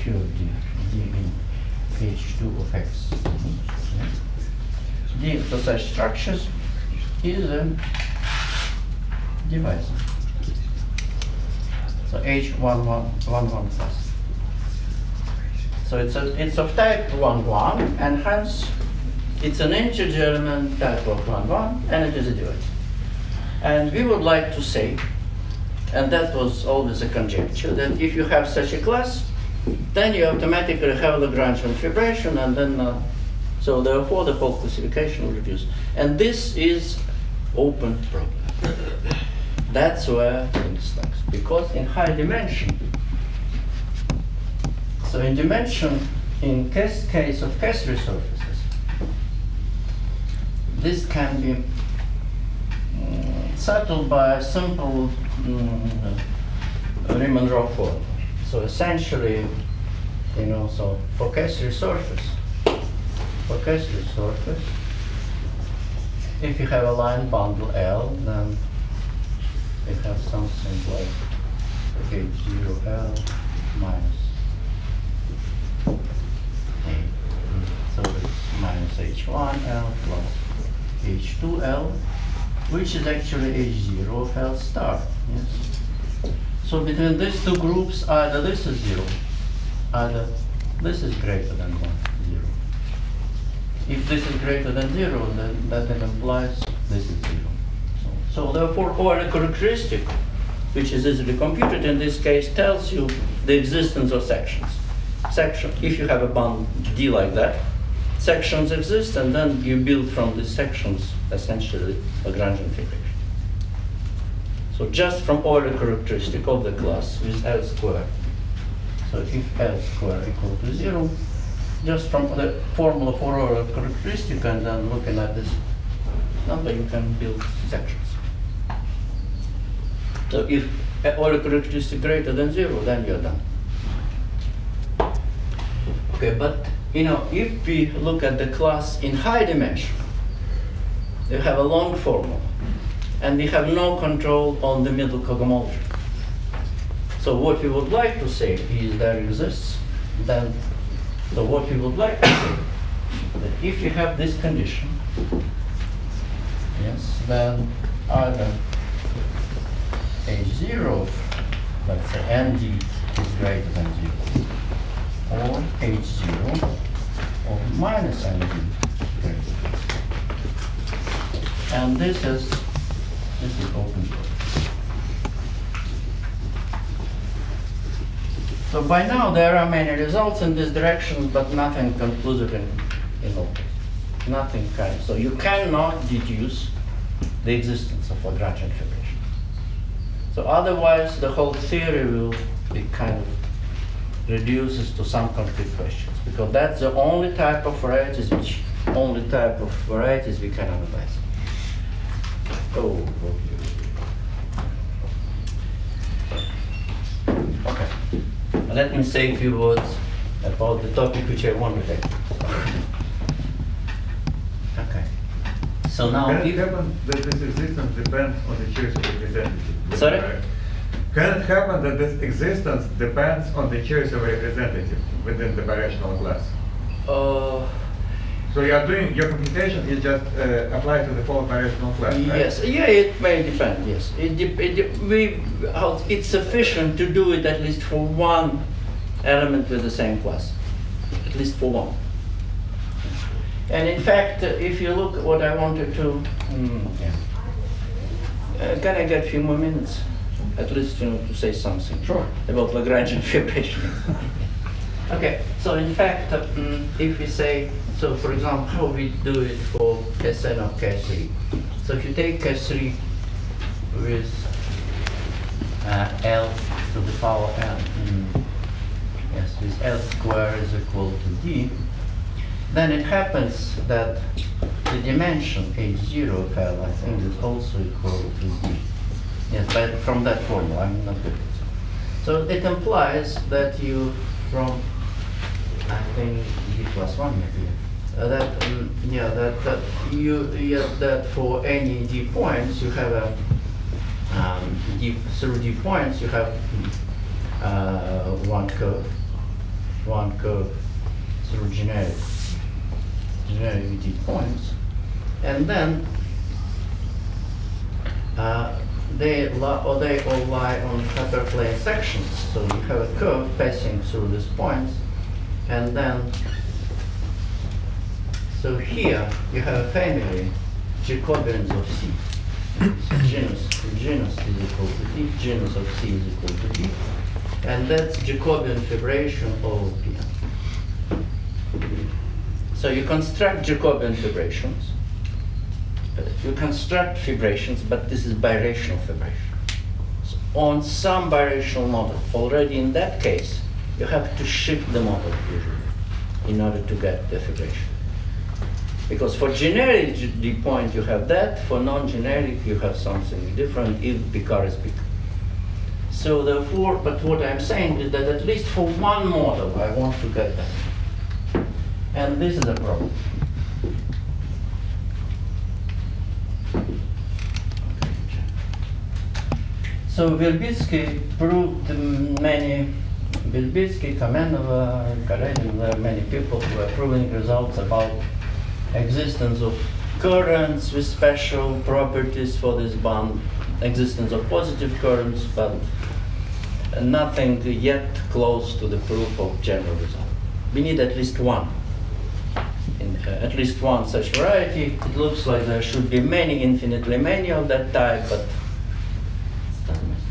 pure D, D in H2 of X. D for such structures is a divisor. So H11 plus. So it's of type 1,1, and hence it's an integer element type of 1,1, and it is a divisor. And we would like to say, and that was always a conjecture, that if you have such a class, then you automatically have Lagrangian fibration, and then so therefore the whole classification will reduce. And this is open problem. That's where things stuck. Because in high dimension, so in dimension, in case of Kessler surfaces, this can be settled by a simple Riemann-Roch formula. So essentially, you know, so for Kessler surface, if you have a line bundle L, then you have something like H0L minus A. So it's minus H1L plus H2L, which is actually H0 of L star. Yes. So between these two groups, either this is 0, either this is greater than 1, 0. If this is greater than 0, then that implies this is 0. So therefore, Euler characteristic, which is easily computed in this case, tells you the existence of sections. If you have a bond D like that, sections exist, and then you build from these sections essentially Lagrangian fibration. So just from Euler characteristic of the class with L squared. So if L squared equal to 0, just from the formula for Euler characteristic and then looking at this number, you can build sections. So if Euler characteristic greater than 0, then you're done. Okay, but you know, if we look at the class in high dimension, you have a long formula, and we have no control on the middle cohomology. So what we would like to say is there exists, then, so what we would like to say, that if you have this condition, yes, then either H0, let's say ND is greater than 0, or H0 or minus ND greater than 0. And this is open source. So by now there are many results in this direction, but nothing conclusive in all cases. Nothing kind. So you cannot deduce the existence of Lagrangian fibration. So otherwise the whole theory will be kind of reduces to some concrete questions, because that's the only type of varieties we can analyze. Oh, okay. Let me say a few words about the topic which I want to take. Okay. So now, can it happen that this existence depends on the choice of representative? Sorry? Can it happen that this existence depends on the choice of representative within the bilateral class? So you are doing your computation is just applied to the whole bilateral class, right? Yes, yeah, it may depend. Yes, it's sufficient to do it at least for one element with the same class, at least for one. And in fact, if you look at what I wanted to, can I get a few more minutes? At least, you know, to say something about Lagrangian fibration. Okay, so in fact, if we say, so for example, how we do it for Sn of K3. So if you take K3 with L to the power n, yes, with L squared is equal to D, then it happens that the dimension H0 of L, I think, is also equal to D. Yes, but from that formula, I'm not good at it. So it implies that you, from, I think, D plus 1 maybe, that for any D points, you have a, through D points, you have one curve. one curve through generic VT points, and then they all lie on hyperplane sections. So you have a curve passing through these points, and then so here you have a family Jacobians of C. So genus is equal to T, genus of C is equal to T, and that's Jacobian fibration over P. So you construct Jacobian fibrations. You construct fibrations, but this is birational fibration. So on some birational model, already in that case, you have to shift the model usually in order to get the fibration. Because for generic D point you have that, for non-generic you have something different if Picard is big. So therefore, but what I'm saying is that at least for one model I want to get that. And this is a problem. So Verbitsky proved Verbitsky, Kamenova, Karenin, there are many people who are proving results about existence of currents with special properties for this bond, existence of positive currents, but nothing yet close to the proof of general result. We need at least one. At least one such variety. It looks like there should be many, infinitely many of that type, but it doesn't matter.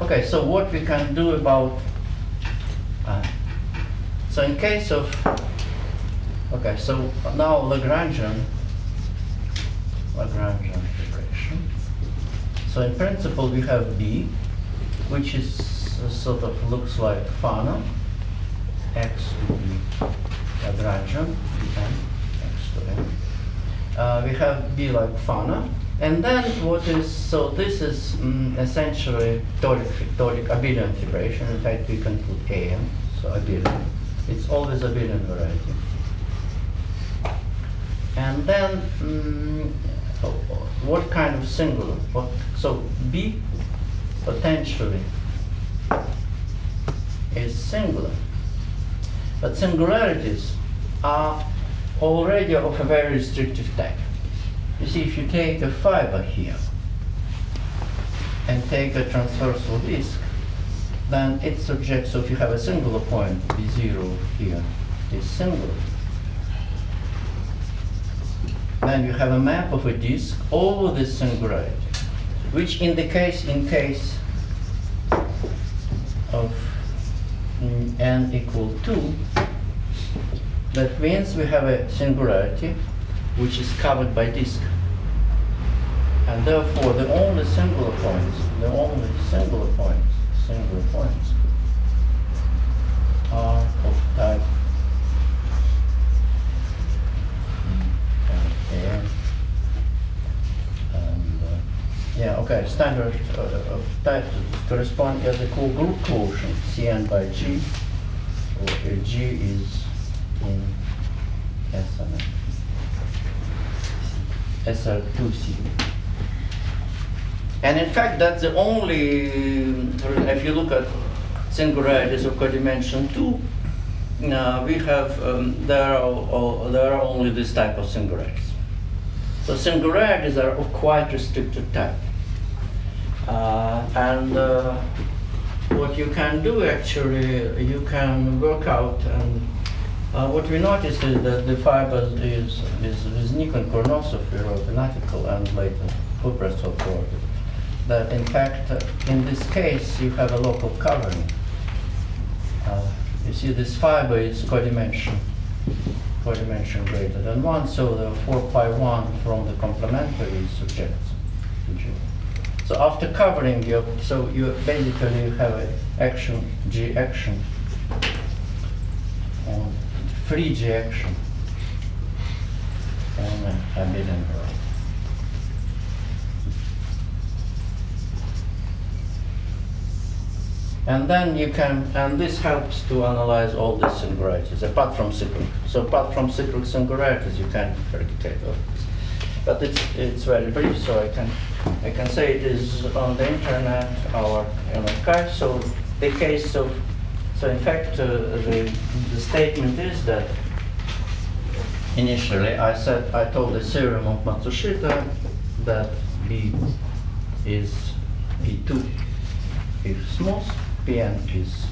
Okay, so what we can do about, so in case of, okay, so now Lagrangian fibration. So in principle we have B, which is sort of looks like Fano, X to B. Lagrangian, n, x to n. We have B like Fano, and then what is, so this is essentially toric abelian fibration. In fact, we can put An, so abelian. It's always abelian variety. And then, what kind of singular? So B potentially is singular. But singularities are already of a very restrictive type. You see, if you take a fiber here and take a transversal disk, then it subjects, so if you have a singular point, B0 here is singular. Then you have a map of a disk over this singularity, which in case of n equal 2, that means we have a singularity which is covered by disk. And therefore the only singular points are of type yeah, okay, standard of type correspond as a group quotient, Cn by G, where G is in SR2C. And in fact, that's the only, if you look at singularities of codimension 2, we have, there are only this type of singularities. So singularities are of quite restricted type. What you can do actually, you can work out, and what we noticed is that the fibers is Nik and Kornosov, we wrote an article, and later Kuprasov wrote it, that in fact, in this case, you have a local covering. You see this fiber is codimension greater than 1, so the 4π1 from the complementary subjects to G. So after covering you, so you basically have an action, G action, on free G action on a abelian variety. And then you can, and this helps to analyze all these singularities, apart from cyclic. So apart from cyclic singularities, you can predicate all this. But it's very brief, so I can say it is on the internet, our archive. So the case of, So in fact, the statement is that initially I told the theorem of Matsushita that B is P2 if smooth, Pn is